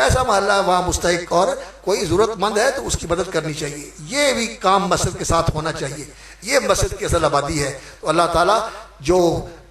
ایسا محلہ ہے وہاں مستحق اور کوئی ضرورت مند ہے تو اس کی مدد کرنی چاہیے. یہ بھی کام مسجد کے ساتھ ہونا چاہیے. یہ مسجد کی اصل آبادی ہے. تو اللہ تعالیٰ جو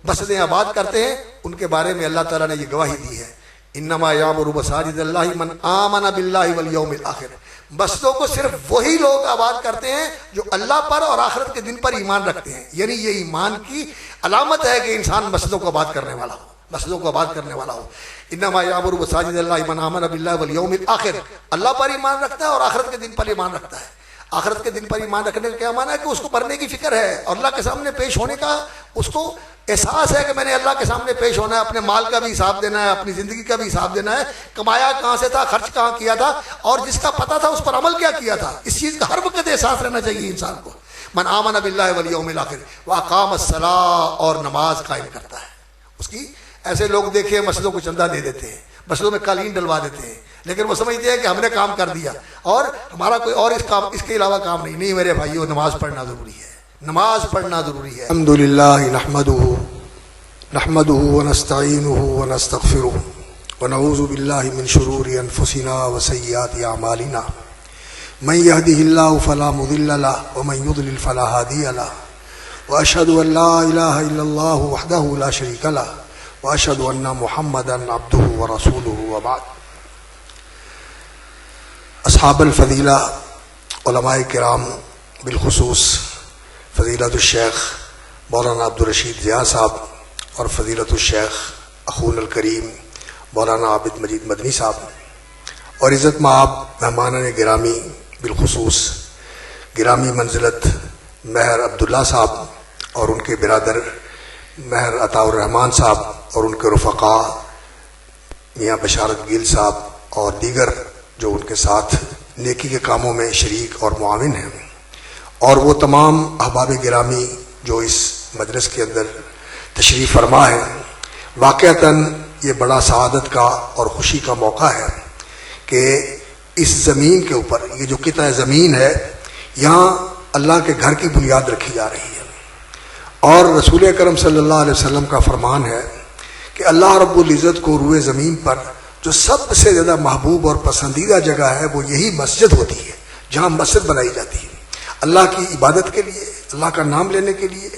مسجدیں آباد کرتے ہیں ان کے بارے میں اللہ تعالیٰ نے یہ گواہی دی ہے. انما یامر مساجد اللہ من آمن باللہ والیوم الآخر. مسجدوں کو صرف وہی لوگ آباد کرتے ہیں جو اللہ پر اور آخرت کے دن پر ایمان رکھتے ہیں. یعنی یہ ایمان کی علامت ہے کہ انسان مسجدوں کو آباد کرنے والا ہو, مسجدوں کو آباد کرنے والا ہو. انما یامر مساجد اللہ من آمن باللہ والیوم الآخر. اللہ پر ایمان رکھتا ہے اور آخرت کے دن پر ایمان رکھتا ہے. آخرت کے دن پر ایمان رکھنے کا کیا معنی ہے کہ اس کو مرنے کی فکر ہے اور اللہ کے سامنے پیش ہونے کا اس کو احساس ہے کہ میں نے اللہ کے سامنے پیش ہونا ہے, اپنے مال کا بھی حساب دینا ہے, اپنی زندگی کا بھی حساب دینا ہے, کمایا کہاں سے تھا, خرچ کہاں کیا تھا, اور جس کا پتہ تھا اس پر عمل کیا کیا تھا. اس چیز کا ہر وقت احساس رہنا چاہیے انسان کو. من آمن باللہ والیوم الآخر واقام الصلاۃ, اور نماز قائم کرتا ہے. اس کی ایسے لوگ دیکھے مسجدوں کو چندہ دے دیتے ہیں, مسجدوں میں قالین ڈلوا دیتے ہیں, لیکن وہ سمجھتے ہیں کہ ہم نے کام کر دیا اور ہمارا کوئی اور اس کے علاوہ کام نہیں. نہیں میرے بھائیو, نماز پڑھنا ضروری ہے, نماز پڑھنا ضروری ہے. الحمدللہ نحمده ونستعینه ونستغفره ونعوذ باللہ من شرور انفسنا وسیئات اعمالنا. من يهده الله فلا مضل له ومن يضلل فلا هادي له. واشهد ان لا اله الا الله وحده لا شريك له واشهد ان محمدا عبده ورسوله. وبعد. اصحاب الفضیلہ, علماء کرام, بالخصوص فضیلت الشیخ مولانا عبدالرشید ضیاء صاحب اور فضیلت الشیخ اخونا الکریم مولانا عابد مجید مدنی صاحب, اور عزت مآب مہمانان گرامی, بالخصوص گرامی منزلت مہر عبداللہ صاحب اور ان کے برادر مہر عطاء الرحمان صاحب اور ان کے رفقا میاں بشارت گیل صاحب اور دیگر جو ان کے ساتھ نیکی کے کاموں میں شریک اور معاون ہیں, اور وہ تمام احباب گرامی جو اس مجلس کے اندر تشریف فرما ہے. واقعتاً یہ بڑا سعادت کا اور خوشی کا موقع ہے کہ اس زمین کے اوپر, یہ جو قطعہ زمین ہے, یہاں اللہ کے گھر کی بنیاد رکھی جا رہی ہے. اور رسول اکرم صلی اللہ علیہ وسلم کا فرمان ہے کہ اللہ رب العزت کو روئے زمین پر جو سب سے زیادہ محبوب اور پسندیدہ جگہ ہے وہ یہی مسجد ہوتی ہے, جہاں مسجد بنائی جاتی ہے اللہ کی عبادت کے لیے, اللہ کا نام لینے کے لیے,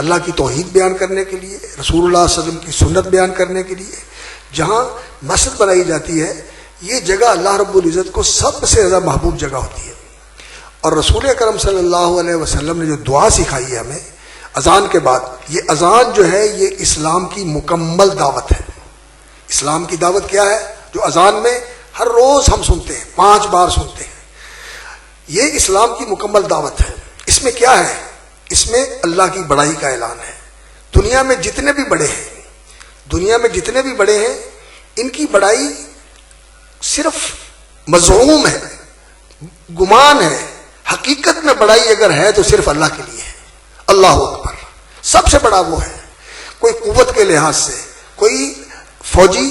اللہ کی توحید بیان کرنے کے لیے, رسول اللہ صلی اللہ علیہ وسلم کی سنت بیان کرنے کے لیے. جہاں مسجد بنائی جاتی ہے یہ جگہ اللہ رب العزت کو سب سے زیادہ محبوب جگہ ہوتی ہے. اور رسول اکرم صلی اللہ علیہ وسلم نے جو دعا سکھائی ہے ہمیں اذان کے بعد, یہ اذان جو ہے یہ اسلام کی مکمل دعوت ہے. اسلام کی دعوت کیا ہے جو اذان میں ہر روز ہم سنتے ہیں, 5 بار سنتے ہیں, یہ اسلام کی مکمل دعوت ہے. اس میں کیا ہے, اس میں اللہ کی بڑائی کا اعلان ہے. دنیا میں جتنے بھی بڑے ہیں, دنیا میں جتنے بھی بڑے ہیں, ان کی بڑائی صرف مذموم ہے, گمان ہے. حقیقت میں بڑائی اگر ہے تو صرف اللہ کے لیے ہے. اللہ اکبر, سب سے بڑا وہ ہے. کوئی قوت کے لحاظ سے, کوئی فوجی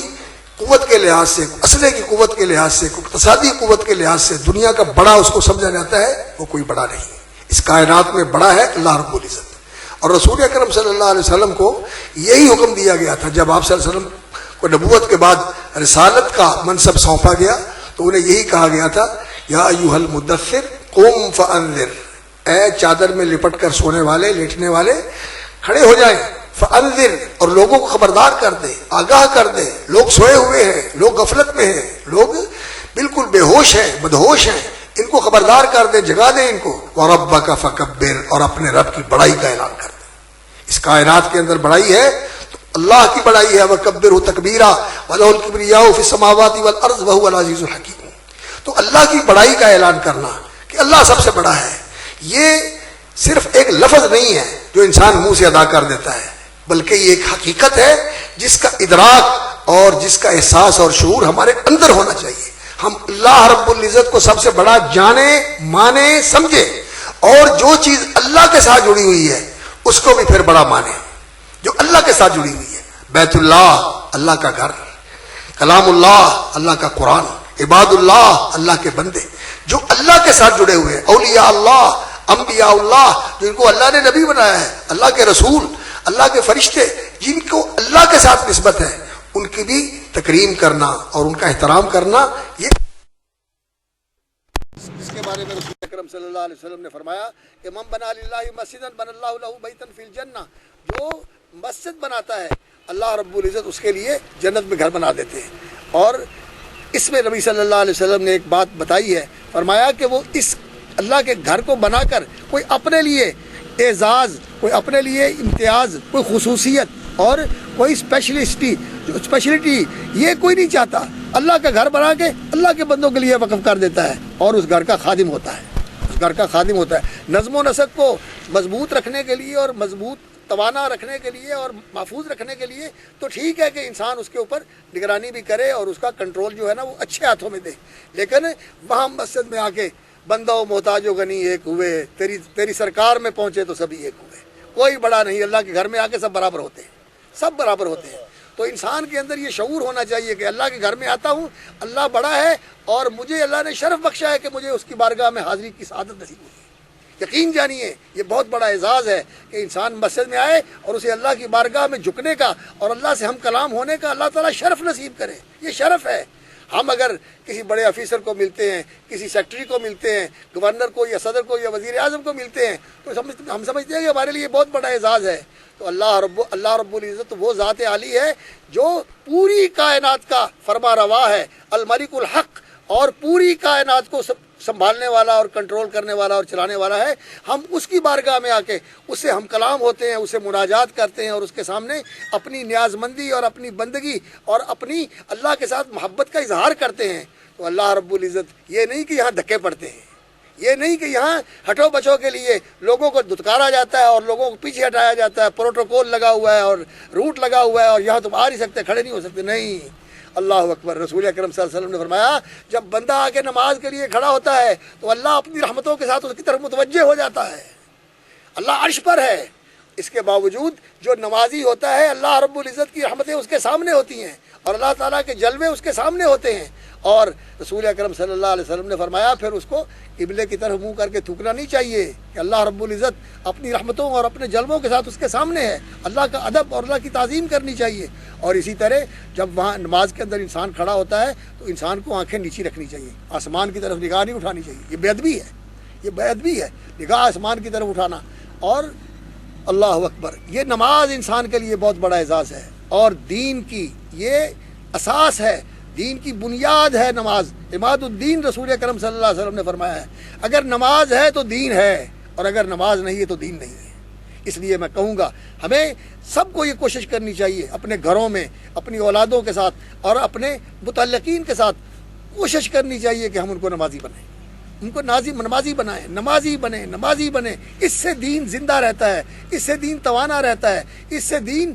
قوت کے لحاظ سے, اسلحے کی قوت کے لحاظ سے, اقتصادی قوت کے لحاظ سے دنیا کا بڑا اس کو سمجھا جاتا ہے, وہ کوئی بڑا نہیں. اس کائنات میں بڑا ہے اللہ رب العزت. اور رسول اکرم صلی اللہ علیہ وسلم کو یہی حکم دیا گیا تھا جب آپ صلی اللہ علیہ وسلم کو نبوت کے بعد رسالت کا منصب سونپا گیا تو انہیں یہی کہا گیا تھا, یا ایھا المدثر قم فانذر, اے چادر میں لپٹ کر سونے والے, لیٹنے والے, کھڑے ہو جائیں. فانذر, اور لوگوں کو خبردار کر دے, آگاہ کر دے. لوگ سوئے ہوئے ہیں, لوگ غفلت میں ہیں, لوگ بالکل بے ہوش ہیں, مدہوش ہیں, ان کو خبردار کر دے, جگا دے ان کو. وَرَبَّكَ فَكَبِّرْ, اور اپنے رب کی بڑائی کا اعلان کر دے. اس کائنات کے اندر بڑائی ہے تو اللہ کی بڑائی ہے. وَكَبِّرْهُ تَكْبِيرًا وَلَهُ الْكِبْرِيَاءُ فِي السَّمَاوَاتِ وَالْأَرْضِ وَهُوَ الْعَزِيزُ الْحَكِيمُ. تو اللہ کی بڑائی کا اعلان کرنا کہ اللہ سب سے بڑا ہے, یہ صرف ایک لفظ نہیں ہے جو انسان منہ سے ادا کر دیتا ہے, بلکہ یہ ایک حقیقت ہے جس کا ادراک اور جس کا احساس اور شعور ہمارے اندر ہونا چاہیے. ہم اللہ رب العزت کو سب سے بڑا جانے, مانے, سمجھے, اور جو چیز اللہ کے ساتھ جڑی ہوئی ہے اس کو بھی پھر بڑا مانے. جو اللہ کے ساتھ جڑی ہوئی ہے, بیت اللہ اللہ کا گھر, کلام اللہ اللہ کا قرآن, عباد اللہ اللہ کے بندے جو اللہ کے ساتھ جڑے ہوئے ہیں, اولیاء اللہ, انبیاء اللہ, جن کو اللہ نے نبی بنایا ہے, اللہ کے رسول, اللہ کے فرشتے, جن کو اللہ کے ساتھ نسبت ہے, ان کی بھی تکریم کرنا اور ان کا احترام کرنا، یہ اس کے بارے میں رسول اکرم صلی اللہ علیہ وسلم نے فرمایا کہ من بنا للہ مسجدا بنى اللہ لہ بیتا فی الجنہ، جو مسجد بناتا ہے اللہ رب العزت اس کے لیے جنت میں گھر بنا دیتے ہیں۔ اور اس میں نبی صلی اللہ علیہ وسلم نے ایک بات بتائی ہے، فرمایا کہ وہ اس اللہ کے گھر کو بنا کر کوئی اپنے لیے اعزاز، کوئی اپنے لیے امتیاز، کوئی خصوصیت اور کوئی اسپیشلٹی یہ کوئی نہیں چاہتا، اللہ کا گھر بنا کے اللہ کے بندوں کے لیے وقف کر دیتا ہے اور اس گھر کا خادم ہوتا ہے، اس گھر کا خادم ہوتا ہے۔ نظم و نسق کو مضبوط رکھنے کے لیے اور مضبوط توانا رکھنے کے لیے اور محفوظ رکھنے کے لیے تو ٹھیک ہے کہ انسان اس کے اوپر نگرانی بھی کرے اور اس کا کنٹرول جو ہے نا وہ اچھے ہاتھوں میں دے، لیکن وہاں مسجد میں آ کے بندہ و محتاج و غنی ایک ہوئے، تیری سرکار میں پہنچے تو سبھی ایک ہوئے، کوئی بڑا نہیں، اللہ کے گھر میں آ کے سب برابر ہوتے ہیں، سب برابر ہوتے ہیں۔ تو انسان کے اندر یہ شعور ہونا چاہیے کہ اللہ کے گھر میں آتا ہوں، اللہ بڑا ہے اور مجھے اللہ نے شرف بخشا ہے کہ مجھے اس کی بارگاہ میں حاضری کی سعادت نصیب ہوئی ہے۔ یقین جانیے یہ بہت بڑا اعزاز ہے کہ انسان مسجد میں آئے اور اسے اللہ کی بارگاہ میں جھکنے کا اور اللہ سے ہم کلام ہونے کا اللہ تعالیٰ شرف نصیب کرے، یہ شرف ہے۔ ہم اگر کسی بڑے آفیسر کو ملتے ہیں، کسی سیکٹری کو ملتے ہیں، گورنر کو یا صدر کو یا وزیر اعظم کو ملتے ہیں تو ہم سمجھتے ہیں کہ ہمارے لیے بہت بڑا اعزاز ہے۔ تو اللہ رب العزت وہ ذات عالی ہے جو پوری کائنات کا فرما روا ہے، الملک الحق، اور پوری کائنات کو سنبھالنے والا اور کنٹرول کرنے والا اور چلانے والا ہے۔ ہم اس کی بارگاہ میں آ کے اس سے ہم کلام ہوتے ہیں، اسے مناجات کرتے ہیں اور اس کے سامنے اپنی نیاز مندی اور اپنی بندگی اور اپنی اللہ کے ساتھ محبت کا اظہار کرتے ہیں۔ تو اللہ رب العزت یہ نہیں کہ یہاں دھکے پڑتے ہیں، یہ نہیں کہ یہاں ہٹو بچو کے لیے لوگوں کو دھتکارا جاتا ہے اور لوگوں کو پیچھے ہٹایا جاتا ہے، پروٹوکول لگا ہوا ہے اور روٹ لگا ہوا ہے اور یہاں تم آ نہیں سکتے، کھڑے نہیں ہو سکتے، نہیں۔ اللہ اکبر۔ رسول اکرم صلی اللہ علیہ وسلم نے فرمایا جب بندہ آ کے نماز کے لیے کھڑا ہوتا ہے تو اللہ اپنی رحمتوں کے ساتھ اس کی طرف متوجہ ہو جاتا ہے، اللہ عرش پر ہے، اس کے باوجود جو نمازی ہوتا ہے اللہ رب العزت کی رحمتیں اس کے سامنے ہوتی ہیں اور اللہ تعالیٰ کے جلوے اس کے سامنے ہوتے ہیں۔ اور رسول اکرم صلی اللہ علیہ وسلم نے فرمایا پھر اس کو قبلے کی طرف منہ کر کے تھوکنا نہیں چاہیے کہ اللہ رب العزت اپنی رحمتوں اور اپنے جلووں کے ساتھ اس کے سامنے ہے، اللہ کا ادب اور اللہ کی تعظیم کرنی چاہیے۔ اور اسی طرح جب وہاں نماز کے اندر انسان کھڑا ہوتا ہے تو انسان کو آنکھیں نیچی رکھنی چاہیے، آسمان کی طرف نگاہ نہیں اٹھانی چاہیے، یہ بے ادبی ہے، یہ بے ادبی ہے نگاہ آسمان کی طرف اٹھانا۔ اور اللہ اکبر، یہ نماز انسان کے لیے بہت بڑا اعزاز ہے اور دین کی یہ اساس ہے، دین کی بنیاد ہے نماز، عماد الدین رسول اکرم صلی اللہ علیہ وسلم نے فرمایا ہے۔ اگر نماز ہے تو دین ہے اور اگر نماز نہیں ہے تو دین نہیں ہے۔ اس لیے میں کہوں گا ہمیں سب کو یہ کوشش کرنی چاہیے اپنے گھروں میں اپنی اولادوں کے ساتھ اور اپنے متعلقین کے ساتھ کوشش کرنی چاہیے کہ ہم ان کو نمازی بنائیں، ان کو نمازی بنائیں، نمازی بنیں۔ اس سے دین زندہ رہتا ہے، اس سے دین توانا رہتا ہے، اس سے دین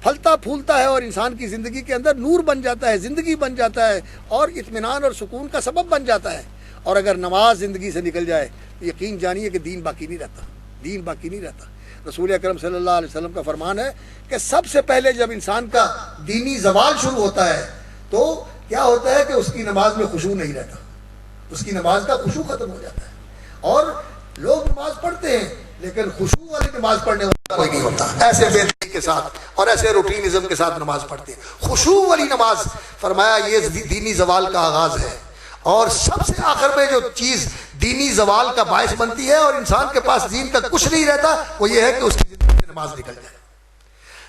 پھلتا پھولتا ہے اور انسان کی زندگی کے اندر نور بن جاتا ہے، زندگی بن جاتا ہے اور اطمینان اور سکون کا سبب بن جاتا ہے۔ اور اگر نماز زندگی سے نکل جائے تو یقین جانیے کہ دین باقی نہیں رہتا، دین باقی نہیں رہتا۔ رسول اکرم صلی اللہ علیہ وسلم کا فرمان ہے کہ سب سے پہلے جب انسان کا دینی زوال شروع ہوتا ہے تو کیا ہوتا ہے کہ اس کی نماز میں خشوع نہیں رہتا، اس کی نماز کا خشوع ختم ہو جاتا ہے۔ اور لوگ نماز پڑھتے ہیں لیکن خشوع والی نماز پڑھنے والا کوئی نہیں ہوتا، ایسے بے دلی کے ساتھ اور ایسے روٹینزم کے ساتھ نماز پڑھتے ہیں۔ خشوع والی نماز فرمایا یہ دینی زوال کا آغاز ہے، اور سب سے آخر میں جو چیز دینی زوال کا باعث بنتی ہے اور انسان کے پاس دین کا کچھ نہیں رہتا وہ یہ ہے کہ اس کی زندگی سے نماز نکل جائے۔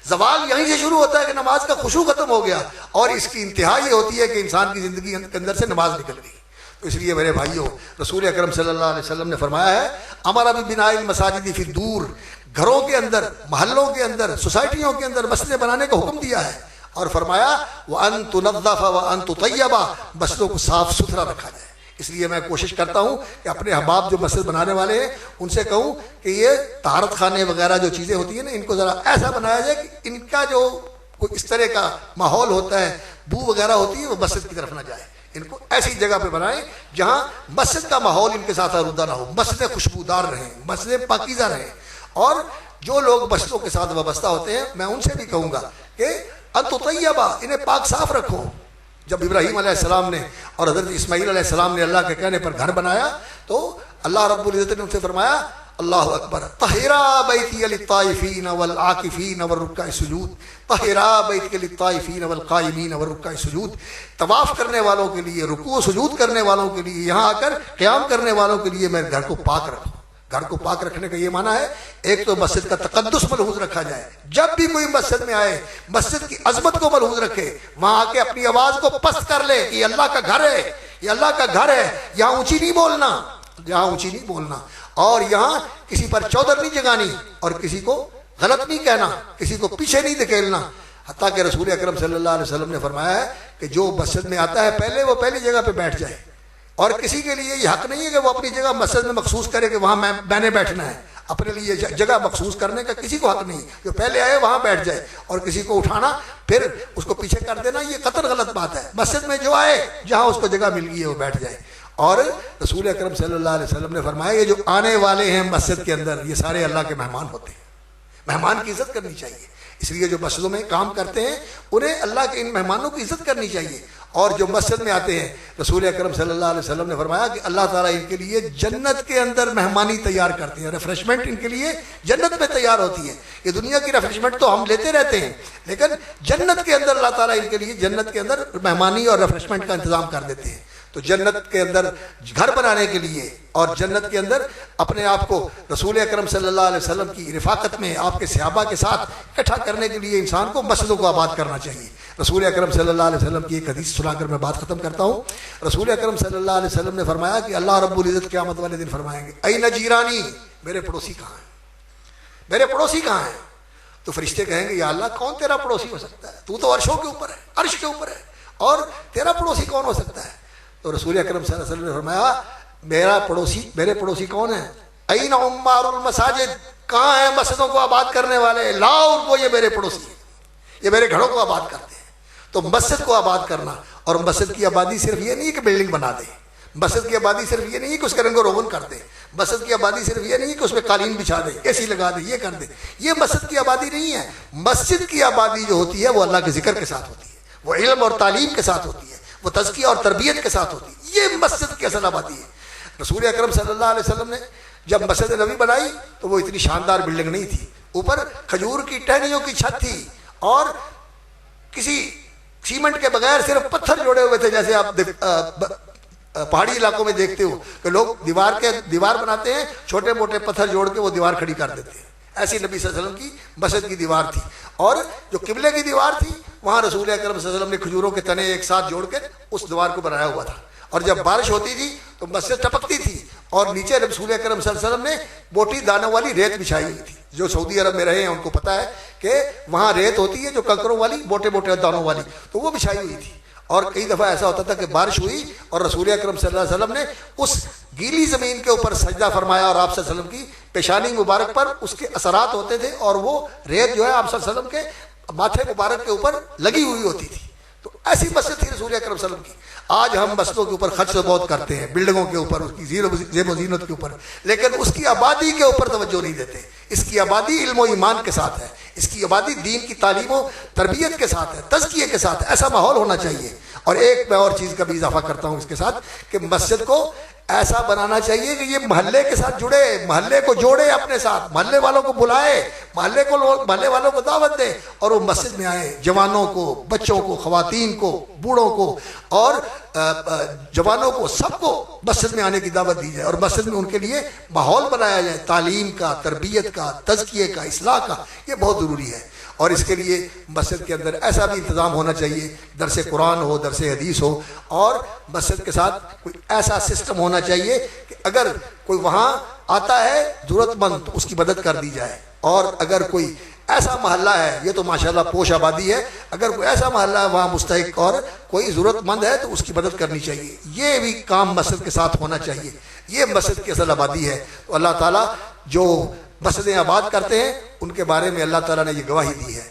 زوال یہیں سے شروع ہوتا ہے کہ نماز کا خشوع ختم ہو گیا اور اس کی انتہا یہ ہوتی ہے کہ انسان کی زندگی کے اندر سے نماز نکل گئی۔ تو اس لیے میرے بھائیوں رسول اکرم صلی اللہ علیہ وسلم نے فرمایا ہے امر ببناء المساجد فی الدور، گھروں کے اندر، محلوں کے اندر، سوسائٹیوں کے اندر مسجدیں بنانے کا حکم دیا ہے اور فرمایا وَأَن تُنَظَّفَ وَأَن تُطَيَّبَ، مسجدوں کو صاف ستھرا رکھا جائے۔ اس لیے میں کوشش کرتا ہوں کہ اپنے احباب جو مسجد بنانے والے ہیں ان سے کہوں کہ یہ طہارت خانے وغیرہ جو چیزیں ہوتی ہیں نا ان کو ذرا ایسا بنایا جائے کہ ان کا جو کوئی اس طرح کا ماحول ہوتا ہے، بو وغیرہ ہوتی ہے، وہ مسجد کی طرف نہ جائے۔ ان کو ایسی جگہ پہ بنائیں جہاں مسجد کا ماحول ان کے ساتھ آلودہ نہ ہو، مسجدیں خوشبودار رہیں، مسجدیں پاکیزہ رہیں۔ اور جو لوگ مسجدوں کے ساتھ وابستہ ہوتے ہیں میں ان سے بھی کہوں گا کہ انتطیبہ، انہیں پاک صاف رکھو۔ جب ابراہیم علیہ السلام نے اور حضرت اسماعیل علیہ السلام نے اللہ کے کہنے پر گھر بنایا تو اللہ رب العزت نے ان سے فرمایا اللہ اکبر. طہرا بیتی للطائفین والعاکفین والرکع السجود. طہرا بیتی للطائفین والقائمین والرکع السجود. طواف کرنے والوں کے لیے، رکوع و سجود کرنے والوں کے لیے، یہاں آ کر قیام کرنے والوں کے لیے میرے گھر کو پاک رکھو. گھر کو پاک رکھنے کا یہ معنی ہے ایک تو مسجد کا تقدس ملحوظ رکھا جائے. جب بھی کوئی مسجد میں آئے مسجد کی عظمت کو ملحوظ رکھے، وہاں آ کے اپنی آواز کو پست کر لے کہ یہ اللہ کا گھر ہے، یہ اللہ کا گھر ہے. یہاں اونچی نہیں بولنا، یہاں اونچی نہیں بولنا، اور یہاں کسی پر چودر نہیں جگانی، اور کسی کو غلط نہیں کہنا، کسی کو پیچھے نہیں دھکیلنا. حتیٰ کہ رسول اکرم صلی اللہ علیہ وسلم نے فرمایا ہے کہ جو مسجد میں آتا ہے پہلے وہ پہلی جگہ پہ بیٹھ جائے، اور کسی کے لیے یہ حق نہیں ہے کہ وہ اپنی جگہ مسجد میں مخصوص کرے کہ وہاں میں نے بیٹھنا ہے. اپنے لیے جگہ مخصوص کرنے کا کسی کو حق نہیں. جو پہلے آئے وہاں بیٹھ جائے، اور کسی کو اٹھانا پھر اس کو پیچھے کر دینا یہ قطعاً غلط بات ہے. مسجد میں جو آئے جہاں اس کو جگہ مل گئی ہے وہ بیٹھ جائے. اور رسول اکرم صلی اللہ علیہ وسلم نے فرمایا یہ جو آنے والے ہیں مسجد کے اندر یہ سارے اللہ کے مہمان ہوتے ہیں. مہمان کی عزت کرنی چاہیے. اس لیے جو مسجدوں میں کام کرتے ہیں انہیں اللہ کے ان مہمانوں کی عزت کرنی چاہیے. اور جو مسجد میں آتے ہیں رسول اکرم صلی اللہ علیہ وسلم نے فرمایا کہ اللہ تعالیٰ ان کے لیے جنت کے اندر مہمانی تیار کرتے ہیں. ریفریشمنٹ ان کے لیے جنت میں تیار ہوتی ہے. یہ دنیا کی ریفریشمنٹ تو ہم لیتے رہتے ہیں، لیکن جنت کے اندر اللہ تعالیٰ ان کے لیے جنت کے اندر مہمانی اور ریفریشمنٹ کا انتظام کر دیتے ہیں. تو جنت کے اندر گھر بنانے کے لیے اور جنت کے اندر اپنے آپ کو رسول اکرم صلی اللہ علیہ وسلم کی رفاقت میں آپ کے صحابہ کے ساتھ اکٹھا کرنے کے لیے انسان کو مسجدوں کو آباد کرنا چاہیے. رسول اکرم صلی اللہ علیہ وسلم کی ایک حدیث سنا کر میں بات ختم کرتا ہوں. رسول اکرم صلی اللہ علیہ وسلم نے فرمایا کہ اللہ رب العزت قیامت والے دن فرمائیں گے این جیرانی، میرے پڑوسی کہاں ہیں، میرے پڑوسی کہاں ہیں. تو فرشتے کہیں گے یا اللہ کون تیرا پڑوسی ہو سکتا ہے، تو عرشوں کے اوپر ہے، عرش کے اوپر ہے، اور تیرا پڑوسی کون ہو سکتا ہے. تو رسول اکرم صلی اللہ علیہ وسلم نے فرمایا میرے پڑوسی کون ہیں. این عمار المساجد، کہاں ہیں مسجدوں کو آباد کرنے والے، لاؤ ان کو، یہ میرے پڑوسی ہیں، یہ میرے گھروں کو آباد کرتے ہیں. تو مسجد کو آباد کرنا، اور مسجد کی آبادی صرف یہ نہیں کہ بلڈنگ بنا دے، مسجد کی آبادی صرف یہ نہیں کہ اس کا رنگ و روغن کر دے، مسجد کی آبادی صرف یہ نہیں کہ اس میں قالین بچھا دے، اے سی لگا دے، یہ کر دے. یہ مسجد کی آبادی نہیں ہے. مسجد کی آبادی جو ہوتی ہے وہ اللہ کے ذکر کے ساتھ ہوتی ہے، وہ علم اور تعلیم کے ساتھ ہوتی ہے، وہ تزکیہ اور تربیت کے ساتھ ہوتی ہے. یہ مسجد کی اصل آبادی ہے. رسول اکرم صلی اللہ علیہ وسلم نے جب مسجد نبی بنائی تو وہ اتنی شاندار بلڈنگ نہیں تھی. اوپر کھجور کی ٹہنیوں کی چھت تھی، اور کسی سیمنٹ کے بغیر صرف پتھر جوڑے ہوئے تھے. جیسے آپ پہاڑی علاقوں میں دیکھتے ہو کہ لوگ دیوار بناتے ہیں، چھوٹے موٹے پتھر جوڑ کے وہ دیوار کھڑی کر دیتے ہیں. ایسی نبی صلی اللہ علیہ وسلم کی مسجد کی دیوار تھی. اور جو قبلے کی دیوار تھی وہاں رسول اکرم صلی اللہ علیہ وسلم نے کھجوروں کے تنے ایک ساتھ جوڑ کے اس دیوار کو بنایا ہوا تھا. اور جب بارش ہوتی تھی تو مسجد ٹپکتی تھی، اور نیچے رسول اکرم صلی اللہ علیہ وسلم نے موٹی دانوں والی ریت بچھائی ہوئی تھی. جو سعودی عرب میں رہے ہیں ان کو پتہ ہے کہ وہاں ریت ہوتی ہے جو کنکروں والی، موٹے موٹے دانوں والی، تو وہ بچھائی ہوئی تھی. اور کئی دفعہ ایسا ہوتا تھا کہ بارش ہوئی اور رسول اکرم صلی اللہ علیہ وسلم نے اس گیلی زمین کے اوپر سجدہ فرمایا، اور آپ صلی اللہ علیہ وسلم کی پیشانی مبارک پر اس کے اثرات ہوتے تھے، اور وہ ریت جو ہے آپ صلی اللہ علیہ وسلم کے ماتھے مبارک کے اوپر لگی ہوئی ہوتی تھی. تو ایسی مسجد تھی رسول اکرم صلی اللہ علیہ وسلم کی. آج ہم مسجدوں کے اوپر خرچ بہت کرتے ہیں، بلڈنگوں کے اوپر، اس کی زیب و زینت کے اوپر، لیکن اس کی آبادی کے اوپر توجہ نہیں دیتے. اس کی آبادی علم و ایمان کے ساتھ ہے، اس کی آبادی دین کی تعلیم و تربیت کے ساتھ ہے، تزکیے کے ساتھ ہے. ایسا ماحول ہونا چاہیے. اور ایک میں اور چیز کا بھی اضافہ کرتا ہوں اس کے ساتھ کہ مسجد کو ایسا بنانا چاہیے کہ یہ محلے کے ساتھ جڑے، محلے کو جوڑے اپنے ساتھ، محلے والوں کو بلائے، محلے والوں کو دعوت دے، اور وہ مسجد میں آئے. جوانوں کو، بچوں کو، خواتین کو، بوڑھوں کو اور جوانوں کو، سب کو مسجد میں آنے کی دعوت دی جائے، اور مسجد میں ان کے لیے ماحول بنایا جائے تعلیم کا، تربیت کا، تزکیے کا، اصلاح کا. یہ بہت ضروری ہے. اور اس کے لیے مسجد کے اندر ایسا بھی انتظام ہونا چاہیے، درس قرآن ہو، درس حدیث ہو، اور مسجد کے ساتھ کوئی ایسا سسٹم ہونا چاہیے کہ اگر کوئی وہاں آتا ہے ضرورت مند تو اس کی مدد کر دی جائے. اور اگر کوئی ایسا محلہ ہے، یہ تو ماشاءاللہ پوش آبادی ہے، اگر کوئی ایسا محلہ ہے وہاں مستحق اور کوئی ضرورت مند ہے تو اس کی مدد کرنی چاہیے. یہ بھی کام مسجد کے ساتھ ہونا چاہیے. یہ مسجد کی اصل آبادی ہے. تو اللہ تعالیٰ جو مسجدیں آباد کرتے ہیں ان کے بارے میں اللہ تعالیٰ نے یہ گواہی دی ہے،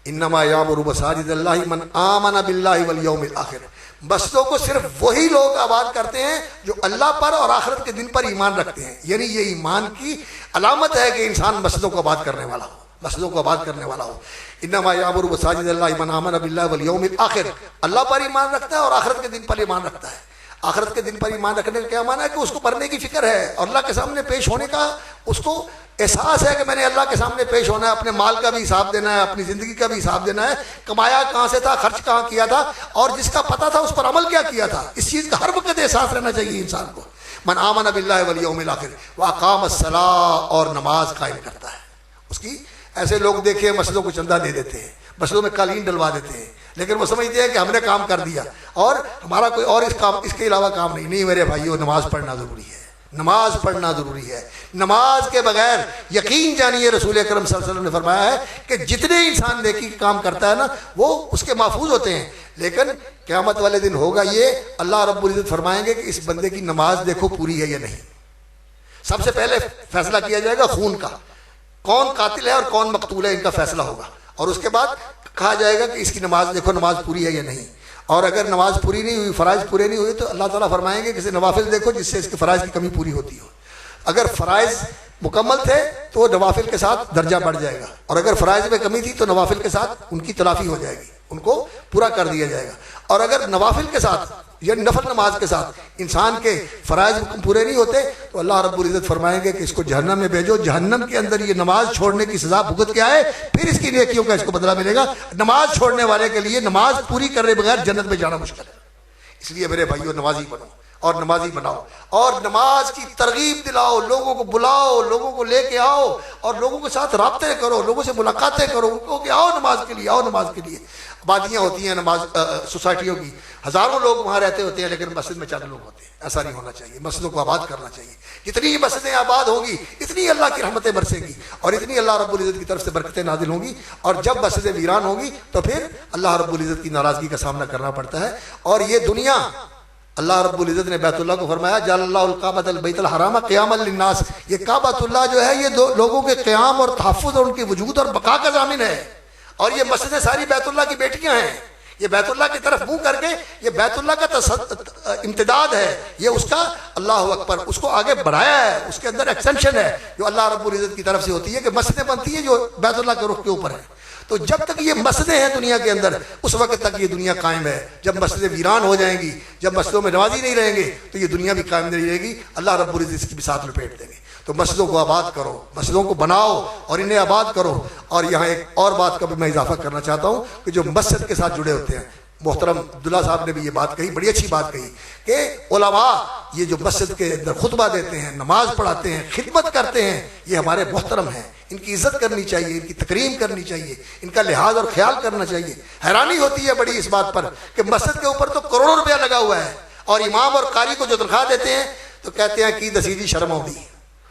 انما یعمر مساجد اللہ من آمن باللہ والیوم الآخر. مسجدوں کو صرف وہی لوگ آباد کرتے ہیں جو اللہ پر اور آخرت کے دن پر ایمان رکھتے ہیں. یعنی یہ ایمان کی علامت ہے کہ انسان مسجدوں کو آباد کرنے والا ہو، مسجدوں کو آباد کرنے والا ہو. انما یعمر مساجد اللہ من آمن باللہ والیوم الآخر، اللہ پر ایمان رکھتا ہے اور آخرت کے دن پر ایمان رکھتا ہے. آخرت کے دن پر ایمان رکھنے کا کیا معنی ہے کہ اس کو مرنے کی فکر ہے اور اللہ کے سامنے پیش ہونے کا اس کو احساس ہے کہ میں نے اللہ کے سامنے پیش ہونا ہے، اپنے مال کا بھی حساب دینا ہے، اپنی زندگی کا بھی حساب دینا ہے، کمایا کہاں سے تھا، خرچ کہاں کیا تھا، اور جس کا پتہ تھا اس پر عمل کیا کیا تھا. اس چیز کا ہر وقت احساس رہنا چاہیے انسان کو. من آمن باللہ والیوم الآخر واقام الصلاۃ، اور نماز قائم کرتا ہے. اس کی ایسے لوگ دیکھے مسجدوں کو چندہ دے دیتے ہیں، مسجدوں میں قالین ڈلوا دیتے ہیں، لیکن وہ سمجھتے ہیں کہ ہم نے کام کر دیا اور ہمارا کوئی اور اس کے علاوہ کام نہیں. نہیں میرے بھائیو، نماز پڑھنا ضروری ہے، نماز پڑھنا ضروری ہے. نماز کے بغیر یقین جانیے رسول اکرم صلی اللہ علیہ وسلم نے فرمایا ہے کہ جتنے انسان نیکی کام کرتا ہے نا وہ اس کے محفوظ ہوتے ہیں، لیکن قیامت والے دن ہوگا یہ، اللہ رب العزت فرمائیں گے کہ اس بندے کی نماز دیکھو پوری ہے یا نہیں. سب سے پہلے فیصلہ کیا جائے گا خون کا، کون قاتل ہے اور کون مقتول ہے، ان کا فیصلہ ہوگا. اور اس کے بعد کہا جائے گا کہ اس کی نماز دیکھو، نماز پوری ہے یا نہیں. اور اگر نماز پوری نہیں ہوئی، فرائض پورے نہیں ہوئے، تو اللہ تعالیٰ فرمائیں گے کہ اسے نوافل دیکھو جس سے اس کے فرائض کی کمی پوری ہوتی ہو. اگر فرائض مکمل تھے تو وہ نوافل کے ساتھ درجہ بڑھ جائے گا، اور اگر فرائض میں کمی تھی تو نوافل کے ساتھ ان کی تلافی ہو جائے گی، ان کو پورا کر دیا جائے گا. اور اگر نوافل کے ساتھ یا نفل نماز کے ساتھ انسان کے فرائض پورے نہیں ہوتے تو اللہ رب العزت فرمائیں گے کہ اس کو جہنم میں بھیجو، جہنم کے اندر یہ نماز چھوڑنے کی سزا بھگت کے آئے، پھر اس کی نیکیوں کا اس کو بدلہ ملے گا. نماز چھوڑنے والے کے لیے نماز پوری کرنے بغیر جنت میں جانا مشکل ہے. اس لیے میرے بھائیو نمازی بنو اور نمازی بناؤ، اور نماز کی ترغیب دلاؤ، لوگوں کو بلاؤ، لوگوں کو لے کے آؤ، اور لوگوں کے ساتھ رابطے کرو، لوگوں سے ملاقاتیں کرو، ان کو کہ آؤ نماز کے لیے، آؤ نماز کے لیے. آبادیاں ہوتی ہیں نماز سوسائٹیوں کی، ہزاروں لوگ وہاں رہتے ہوتے ہیں لیکن مسجد میں چند لوگ ہوتے ہیں. ایسا نہیں ہونا چاہیے، مسجدوں کو آباد کرنا چاہیے. جتنی مسجدیں آباد ہوں گی اتنی اللہ کی رحمتیں برسیں گی اور اتنی اللہ رب العزت کی طرف سے برکتیں نازل ہوں گی. اور جب مسجدیں ویران ہوں گی تو پھر اللہ رب العزت کی ناراضگی کا سامنا کرنا پڑتا ہے. اور یہ دنیا، اللہ رب العزت نے بیت اللہ کو فرمایا جعل اللہ الکعبۃ البیت الحرام قیاما للناس، یہ کعبۃ اللہ جو ہے یہ لوگوں کے قیام اور تحفظ اور ان کے وجود اور بقا کا ضامن ہے. اور یہ مسجدیں ساری بیت اللہ کی بیٹیاں ہیں، یہ بیت اللہ کی طرف منہ کر کے یہ بیت اللہ کا امتداد ہے، یہ اس کا اللہ اکبر اس کو آگے بڑھایا ہے، اس کے اندر ایکسٹینشن ہے جو اللہ رب العزت کی طرف سے ہوتی ہے کہ مسجدیں بنتی ہیں جو بیت اللہ کے رخ کے اوپر ہے. تو جب تک یہ مسجدیں ہیں دنیا کے اندر اس وقت تک یہ دنیا قائم ہے. جب مسجدیں ویران ہو جائیں گی، جب مسجدوں میں نمازی نہیں رہیں گے تو یہ دنیا بھی قائم نہیں رہے گی، اللہ رب العزت اس کی بھی ساتھ لپیٹ دیں گے. تو مسجدوں کو آباد کرو، مسجدوں کو بناؤ اور انہیں آباد کرو. اور یہاں ایک اور بات کا بھی میں اضافہ کرنا چاہتا ہوں کہ جو مسجد کے ساتھ جڑے ہوتے ہیں، محترم عبداللہ صاحب نے بھی یہ بات کہی، بڑی اچھی بات کہی کہ علماء یہ جو مسجد کے اندر خطبہ دیتے ہیں، نماز پڑھاتے ہیں، خدمت کرتے ہیں، یہ ہمارے محترم ہیں، ان کی عزت کرنی چاہیے، ان کی تکریم کرنی چاہیے، ان کا لحاظ اور خیال کرنا چاہیے. حیرانی ہوتی ہے بڑی اس بات پر کہ مسجد کے اوپر تو کروڑوں روپیہ لگا ہوا ہے اور امام اور قاری کو جو تنخواہ دیتے ہیں تو کہتے ہیں کہ دسیدی شرم ہوتی ہے.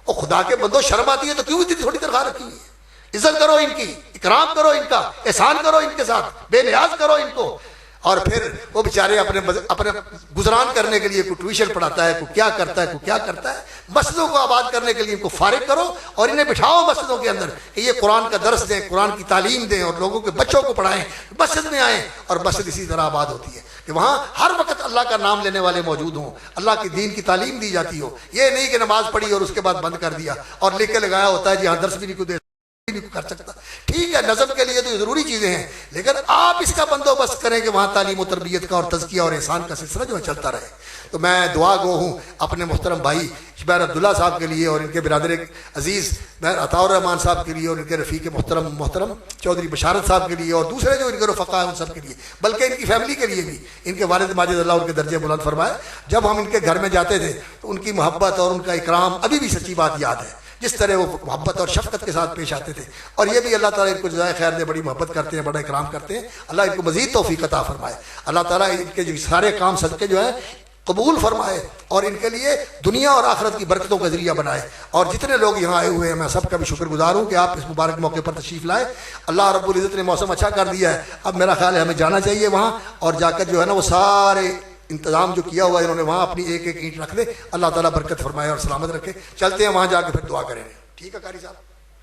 اور خدا کے بندو شرم آتی ہے تو کیوں اتنی تھوڑی تنخواہ رکھی ہوئی ہے؟ عزت کرو ان کی، اکرام کرو ان کا، احسان کرو ان کے ساتھ، بے نیاز کرو ان کو. اور پھر وہ بیچارے اپنے گزران کرنے کے لیے کوئی ٹیوشن پڑھاتا ہے، کوئی کیا کرتا ہے، کوئی کیا کرتا ہے. مسجدوں کو آباد کرنے کے لیے ان کو فارغ کرو اور انہیں بٹھاؤ مسجدوں کے اندر کہ یہ قرآن کا درس دیں، قرآن کی تعلیم دیں اور لوگوں کے بچوں کو پڑھائیں، مسجد میں آئیں. اور مسجد اسی طرح آباد ہوتی ہے کہ وہاں ہر وقت اللہ کا نام لینے والے موجود ہوں، اللہ کی دین کی تعلیم دی جاتی ہو. یہ نہیں کہ نماز پڑھی اور اس کے بعد بند کر دیا اور لے کے لگایا ہوتا ہے جی ہاں درس بھی نہیں کو دے کر سکتا. ٹھیک ہے، نظم کے لیے تو یہ ضروری چیزیں ہیں، لیکن آپ اس کا بندوبست کریں کہ وہاں تعلیم و تربیت کا اور تزکیہ اور احسان کا سلسلہ جو ہے چلتا رہے. تو میں دعا گو ہوں اپنے محترم بھائی شبیر عبداللہ صاحب کے لیے اور ان کے برادر عزیز عطاء الرحمان صاحب کے لیے اور ان کے رفیق محترم چودھری بشارت صاحب کے لیے اور دوسرے جو ان کے رفقا ہیں ان سب کے لیے، بلکہ ان کی فیملی کے لیے بھی. ان کے والد ماجد اللہ ان کے درجے بلند فرمائے. جب ہم ان کے گھر میں جاتے تھے تو ان کی محبت اور ان کا اکرام ابھی بھی سچی بات یاد ہے، جس طرح وہ محبت اور شفقت کے ساتھ پیش آتے تھے. اور یہ بھی اللہ تعالیٰ ان کو جزائے خیر دے، بڑی محبت کرتے ہیں، بڑا اکرام کرتے ہیں. اللہ ان کو مزید توفیق عطا فرمائے. اللہ تعالیٰ ان کے جو سارے کام صدقے جو ہیں قبول فرمائے اور ان کے لیے دنیا اور آخرت کی برکتوں کا ذریعہ بنائے. اور جتنے لوگ یہاں آئے ہوئے ہیں میں سب کا بھی شکر گزار ہوں کہ آپ اس مبارک موقع پر تشریف لائے. اللہ رب العزت نے موسم اچھا کر دیا ہے، اب میرا خیال ہے ہمیں جانا چاہیے وہاں اور جا کر جو ہے نا وہ سارے انتظام جو کیا ہوا ہے انہوں نے وہاں اپنی ایک ایک اینٹ رکھ دے. اللہ تعالیٰ برکت فرمائے اور سلامت رکھے. چلتے ہیں وہاں جا کے پھر دعا کریں. ٹھیک ہے قاری صاحب.